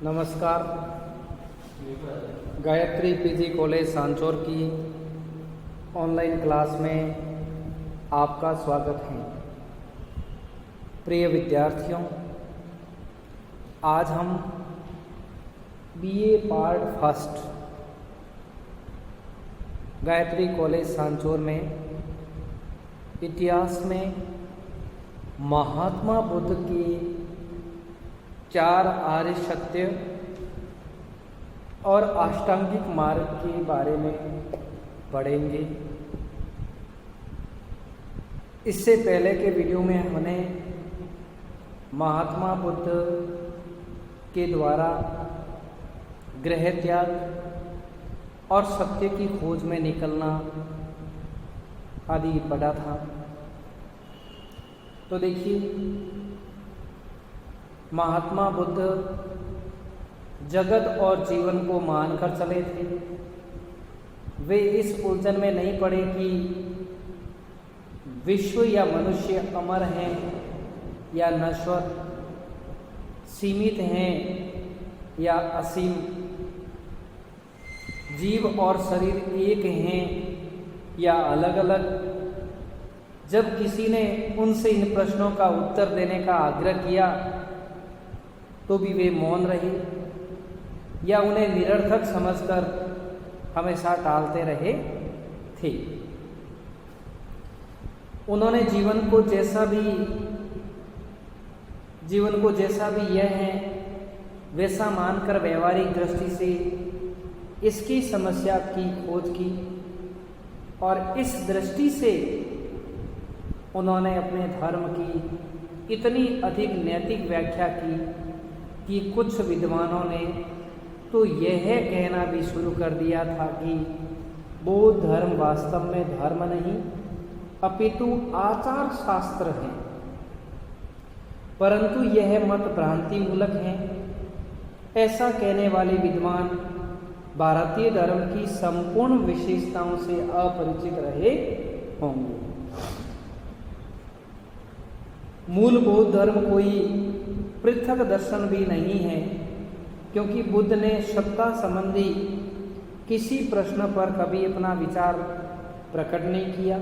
नमस्कार। Gayatri PG college Sanchore की online class में आपका स्वागत है। प्रिय विद्यार्थियों, आज हम BA part first Gayatri college Sanchore में इतिहास में महात्मा बुद्ध के 4 आर्य सत्य और अष्टांगिक मार्ग के बारे में पढ़ेंगे। इससे पहले के वीडियो में हमने महात्मा बुद्ध के द्वारा गृह त्याग और सत्य की खोज में निकलना आदि पढ़ा था। तो देखिए, महात्मा बुद्ध जगत और जीवन को मानकर चले थे। वे इस उलझन में नहीं पड़े कि विश्व या मनुष्य अमर हैं या नश्वर, सीमित हैं या असीम, जीव और शरीर एक हैं या अलग अलग। जब किसी ने उनसे इन प्रश्नों का उत्तर देने का आग्रह किया तो भी वे मौन रहे या उन्हें निरर्थक समझकर हमेशा टालते रहे थे। उन्होंने जीवन को जैसा भी यह है वैसा मानकर व्यवहारिक दृष्टि से इसकी समस्या की खोज की और इस दृष्टि से उन्होंने अपने धर्म की इतनी अधिक नैतिक व्याख्या की कि कुछ विद्वानों ने तो यह कहना भी शुरू कर दिया था कि बौद्ध धर्म वास्तव में धर्म नहीं अपितु आचार शास्त्र है, परंतु यह मत भ्रांति मूलक है। ऐसा कहने वाले विद्वान भारतीय धर्म की संपूर्ण विशेषताओं से अपरिचित रहे होंगे। मूल बौद्ध धर्म कोई पृथक दर्शन भी नहीं है, क्योंकि बुद्ध ने सत्ता संबंधी किसी प्रश्न पर कभी अपना विचार प्रकट नहीं किया।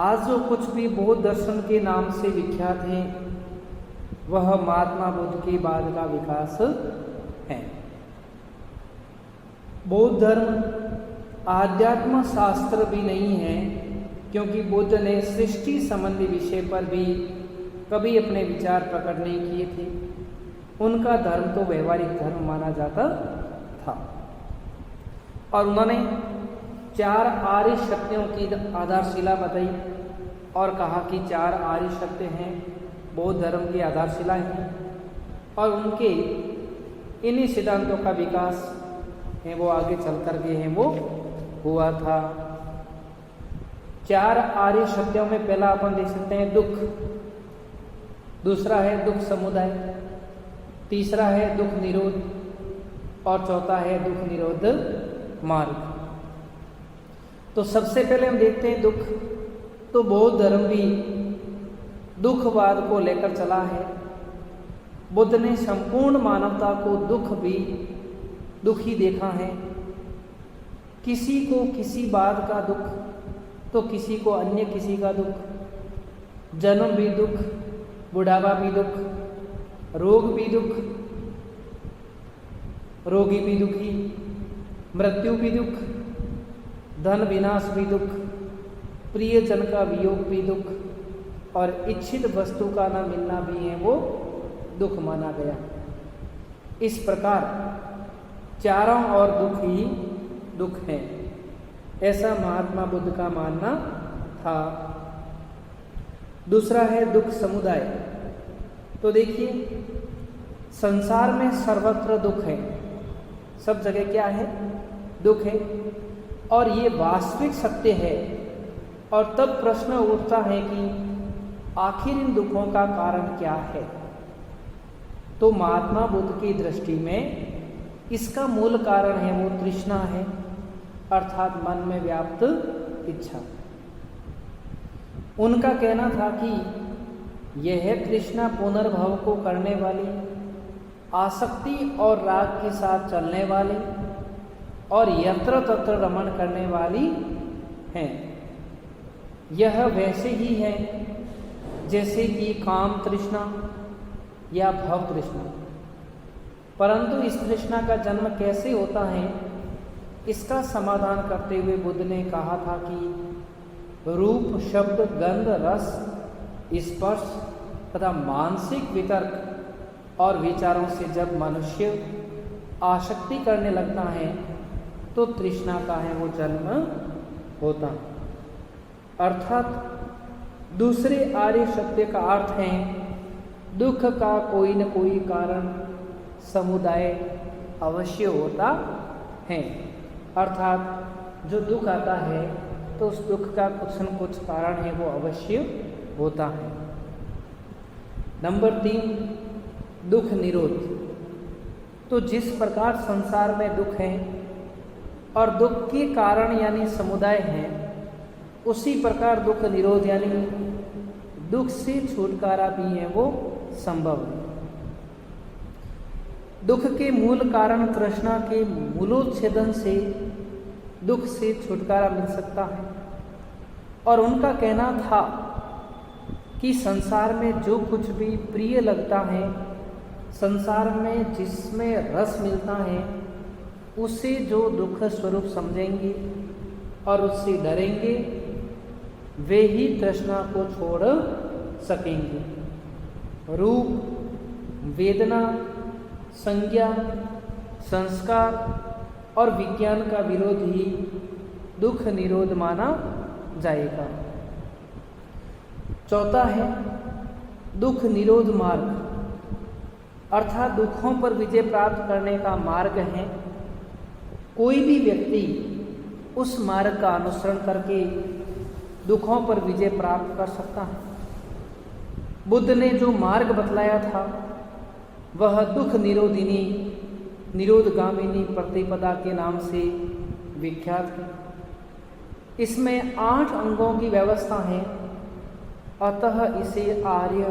आज जो कुछ भी बौद्ध दर्शन के नाम से विख्यात है वह महात्मा बुद्ध के बाद का विकास है। बौद्ध धर्म आध्यात्म शास्त्र भी नहीं है, क्योंकि बुद्ध ने सृष्टि संबंधी विषय पर भी कभी अपने विचार प्रकट नहीं किए थे। उनका धर्म तो व्यवहारिक धर्म माना जाता था और उन्होंने 4 आर्य सत्यों की आधारशिला बताई और कहा कि 4 आर्य सत्य हैं बौद्ध धर्म की आधारशिला हैं और उनके इन्हीं सिद्धांतों का विकास है वो आगे चल कर के है वो हुआ था। 4 आर्य सत्यों में पहला अपन देख सकते हैं दुख, दूसरा है दुख समुदाय, तीसरा है दुख निरोध और चौथा है दुख निरोध मार्ग। तो सबसे पहले हम देखते हैं दुख। तो बौद्ध धर्म भी दुखवाद को लेकर चला है। बुद्ध ने संपूर्ण मानवता को दुखी देखा है। किसी को किसी बात का दुख तो किसी को अन्य किसी का दुख, जन्म भी दुख, बुढ़ापा भी दुख, रोग भी दुख, रोगी भी दुखी, मृत्यु भी दुख, धन विनाश भी दुख, प्रियजन का वियोग भी दुख और इच्छित वस्तु का न मिलना भी है वो दुख माना गया। इस प्रकार चारों और दुख ही दुख हैं, ऐसा महात्मा बुद्ध का मानना था। दूसरा है दुख समुदाय। तो देखिए, संसार में सर्वत्र दुख है, सब जगह क्या है? दुख है और ये वास्तविक सत्य है। और तब प्रश्न उठता है कि आखिर इन दुखों का कारण क्या है? तो महात्मा बुद्ध की दृष्टि में इसका मूल कारण है वो तृष्णा है, अर्थात मन में व्याप्त इच्छा। उनका कहना था कि यह तृष्णा पुनर्भव को करने वाली आसक्ति और राग के साथ चलने वाली और यत्र तत्र रमण करने वाली हैं। यह वैसे ही है जैसे कि काम तृष्णा या भव तृष्णा। परंतु इस तृष्णा का जन्म कैसे होता है, इसका समाधान करते हुए बुद्ध ने कहा था कि रूप, शब्द, गंध, रस, स्पर्श तथा मानसिक वितर्क और विचारों से जब मनुष्य आसक्ति करने लगता है तो तृष्णा का है वो जन्म होता है। अर्थात दूसरे आर्य सत्य का अर्थ है दुख का कोई न कोई कारण समुदाय अवश्य होता है। अर्थात जो दुख आता है तो उस दुख का कुछ न कुछ कारण है वो अवश्य होता है। नंबर 3, दुख निरोध। तो जिस प्रकार संसार में दुख है और दुख के कारण यानी समुदाय है, उसी प्रकार दुख निरोध यानी दुख से छुटकारा भी है वो संभव है। दुख के मूल कारण तृष्णा के मूलोच्छेदन से दुख से छुटकारा मिल सकता है। और उनका कहना था कि संसार में जो कुछ भी प्रिय लगता है, संसार में जिसमें रस मिलता है, उसे जो दुख स्वरूप समझेंगे और उससे डरेंगे, वे ही तृष्णा को छोड़ सकेंगे। रूप, वेदना, संज्ञा, संस्कार और विज्ञान का विरोध ही दुख निरोध माना जाएगा। चौथा है दुख निरोध मार्ग, अर्थात दुखों पर विजय प्राप्त करने का मार्ग है। कोई भी व्यक्ति उस मार्ग का अनुसरण करके दुखों पर विजय प्राप्त कर सकता है। बुद्ध ने जो मार्ग बतलाया था वह दुख निरोधिनी, निरोधगामिनी प्रतिपदा के नाम से विख्यात है। इसमें 8 अंगों की व्यवस्था है, अतः इसे आर्य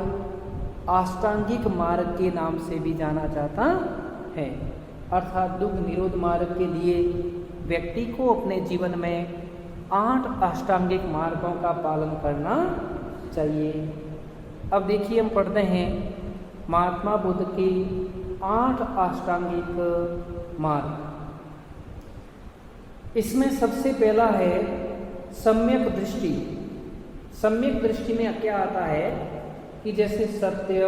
अष्टांगिक मार्ग के नाम से भी जाना जाता है। अर्थात दुख निरोध मार्ग के लिए व्यक्ति को अपने जीवन में 8 अष्टांगिक मार्गों का पालन करना चाहिए। अब देखिए हम पढ़ते हैं महात्मा बुद्ध के 8 अष्टांगिक मार्ग। इसमें सबसे पहला है सम्यक दृष्टि। सम्यक दृष्टि में क्या आता है कि जैसे सत्य,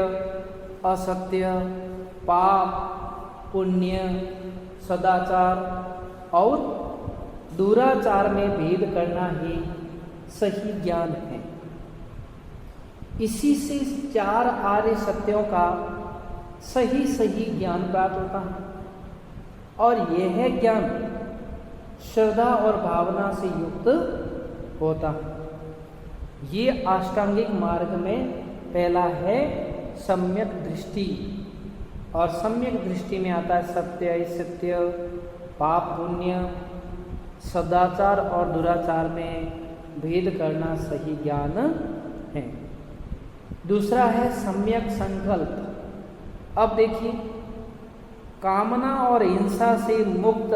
असत्य, पाप, पुण्य, सदाचार और दुराचार में भेद करना ही सही ज्ञान है। इसी से 4 आर्य सत्यों का सही ज्ञान प्राप्त होता है और यह ज्ञान श्रद्धा और भावना से युक्त होता है। ये अष्टांगिक मार्ग में पहला है सम्यक दृष्टि। और सम्यक दृष्टि में आता है सत्य, असत्य, पाप, पुण्य, सदाचार और दुराचार में भेद करना सही ज्ञान है। दूसरा है सम्यक संकल्प। अब देखिए, कामना और हिंसा से मुक्त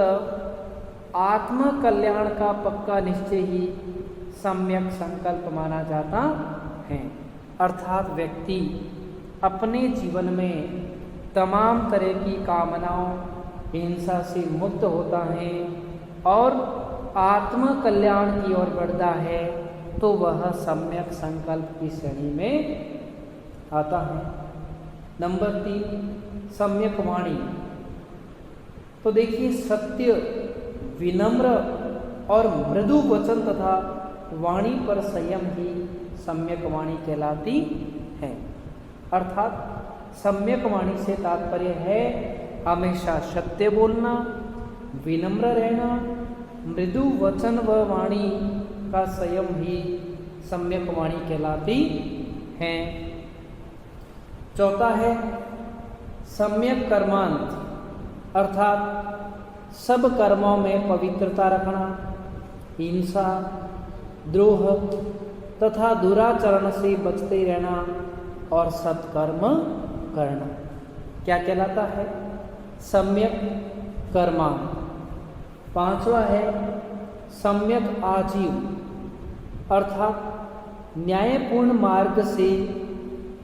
आत्म कल्याण का पक्का निश्चय ही सम्यक संकल्प माना जाता है। अर्थात व्यक्ति अपने जीवन में तमाम तरह की कामनाओं, हिंसा से मुक्त होता है और आत्म कल्याण की ओर बढ़ता है तो वह सम्यक संकल्प की श्रेणी में आता है। नंबर 3 सम्यक वाणी। तो देखिए, सत्य, विनम्र और मृदु वचन तथा वाणी पर संयम ही सम्यक वाणी कहलाती है। अर्थात सम्यक वाणी से तात्पर्य है हमेशा सत्य बोलना, विनम्र रहना, मृदु वचन व वाणी का संयम ही सम्यक वाणी कहलाती है। चौथा है सम्यक कर्मांत, अर्थात सब कर्मों में पवित्रता रखना, हिंसा, द्रोह तथा दुराचरण से बचते रहना और सत्कर्म करना। क्या कहलाता है? सम्यक कर्मा। पांचवा है सम्यक आजीव, अर्थात न्यायपूर्ण मार्ग से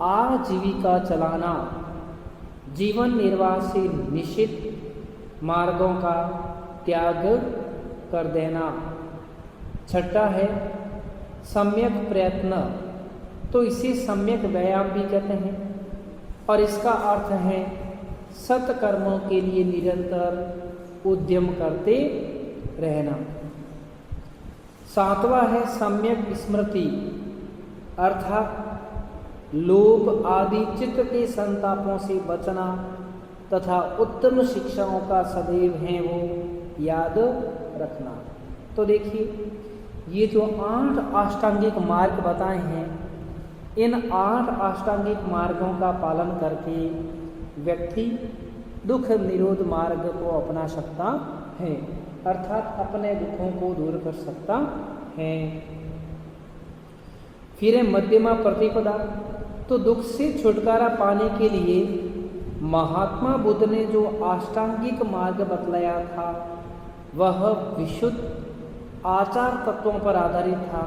आजीविका चलाना, जीवन निर्वाह से निश्चित मार्गों का त्याग कर देना। छठा है सम्यक प्रयत्न, तो इसे सम्यक व्यायाम भी कहते हैं और इसका अर्थ है सत्कर्मों के लिए निरंतर उद्यम करते रहना। सातवां है सम्यक स्मृति, अर्थात लोभ आदि चित्त के संतापों से बचना तथा उत्तम शिक्षाओं का सदैव है वो याद रखना। तो देखिए ये जो 8 अष्टांगिक मार्ग बताए हैं, इन 8 अष्टांगिक मार्गों का पालन करके व्यक्ति दुख निरोध मार्ग को अपना सकता है, अर्थात अपने दुखों को दूर कर सकता है। फिर है मध्यमा प्रतिपदा, तो दुख से छुटकारा पाने के लिए महात्मा बुद्ध ने जो अष्टांगिक मार्ग बतलाया था वह विशुद्ध आचार तत्वों पर आधारित था।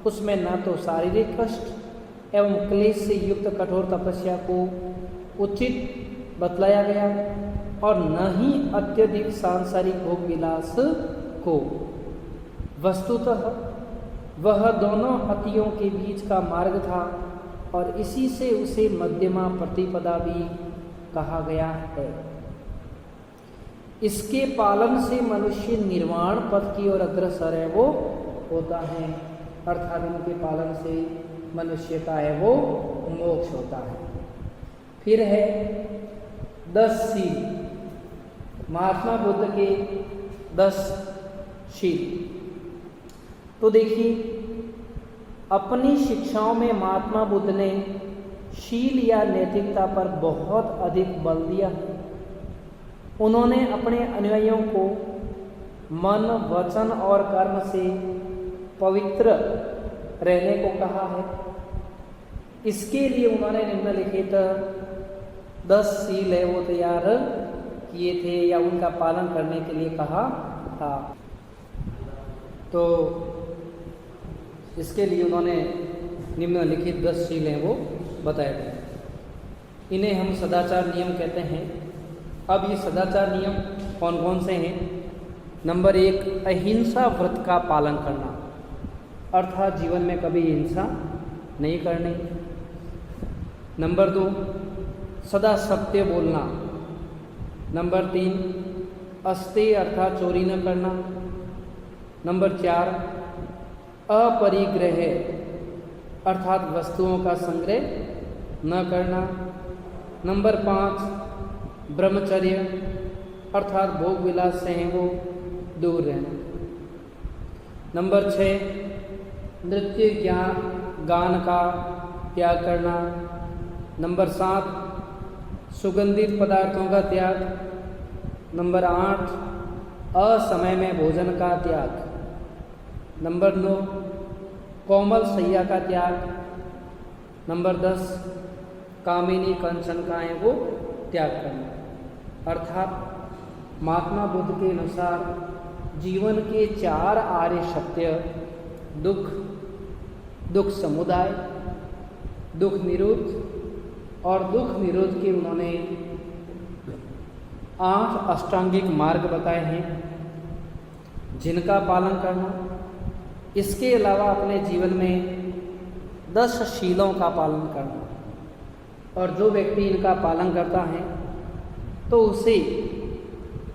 उसमें न तो शारीरिक कष्ट एवं क्लेश से युक्त कठोर तपस्या को उचित बतलाया गया और न ही अत्यधिक सांसारिक भोग विलास को। वस्तुतः वह दोनों अतियों के बीच का मार्ग था और इसी से उसे मध्यमा प्रतिपदा भी कहा गया है। इसके पालन से मनुष्य निर्वाण पथ की ओर अग्रसर है वो होता है, अर्थात इनके पालन से मनुष्य का है वो मोक्ष होता है। फिर है 10 शील, महात्मा बुद्ध के 10 शील। तो देखिए अपनी शिक्षाओं में महात्मा बुद्ध ने शील या नैतिकता पर बहुत अधिक बल दिया है। उन्होंने अपने अनुयायियों को मन, वचन और कर्म से पवित्र रहने को कहा है। इसके लिए उन्होंने निम्नलिखित 10 शील है वो तैयार किए थे या उनका पालन करने के लिए कहा था। तो इसके लिए उन्होंने निम्नलिखित 10 शील हैं वो बताए थे। इन्हें हम सदाचार नियम कहते हैं। अब ये सदाचार नियम कौन कौन से हैं? नंबर 1, अहिंसा व्रत का पालन करना, अर्थात जीवन में कभी हिंसा नहीं करनी। नंबर 2, सदा सत्य बोलना। नंबर 3, अस्तेय अर्थात चोरी न करना। नंबर 4, अपरिग्रह अर्थात वस्तुओं का संग्रह न करना। नंबर 5, ब्रह्मचर्य अर्थात भोग विलास से है वो दूर रहना। नंबर 6, नृत्य गान का त्याग करना। नंबर 7, सुगंधित पदार्थों का त्याग। नंबर 8, असमय में भोजन का त्याग। नंबर 9, कोमल शैया का त्याग। नंबर 10, कामिनी कंचन का है वो त्याग करना। अर्थात महात्मा बुद्ध के अनुसार जीवन के 4 आर्य सत्य दुख, दुख समुदाय, दुख निरोध और दुख निरोध के उन्होंने 8 अष्टांगिक मार्ग बताए हैं जिनका पालन करना। इसके अलावा अपने जीवन में 10 शीलों का पालन करना, और जो व्यक्ति इनका पालन करता है तो उसे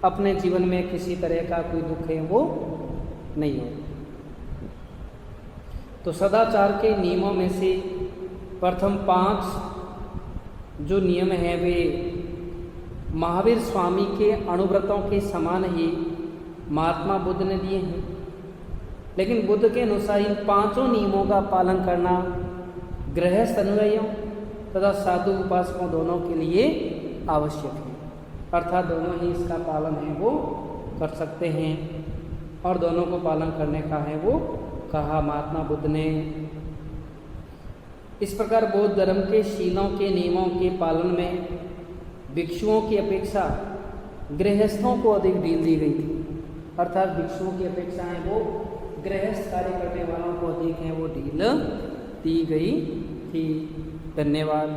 अपने जीवन में किसी तरह का कोई दुख है वो नहीं हो। तो सदाचार के नियमों में से प्रथम 5 जो नियम हैं वे महावीर स्वामी के अणुव्रतों के समान ही महात्मा बुद्ध ने दिए हैं, लेकिन बुद्ध के अनुसार इन 5 नियमों का पालन करना गृहस्थ अनुयायियों तथा साधु उपासकों दोनों के लिए आवश्यक है। अर्थात दोनों ही इसका पालन है वो कर सकते हैं और दोनों को पालन करने का है वो कहा महात्मा बुद्ध ने। इस प्रकार बौद्ध धर्म के शीलों के नियमों के पालन में भिक्षुओं की अपेक्षा गृहस्थों को अधिक ढील दी गई थी, अर्थात भिक्षुओं की अपेक्षा है वो गृहस्थ कार्य करने वालों को अधिक है वो ढील दी गई थी। धन्यवाद।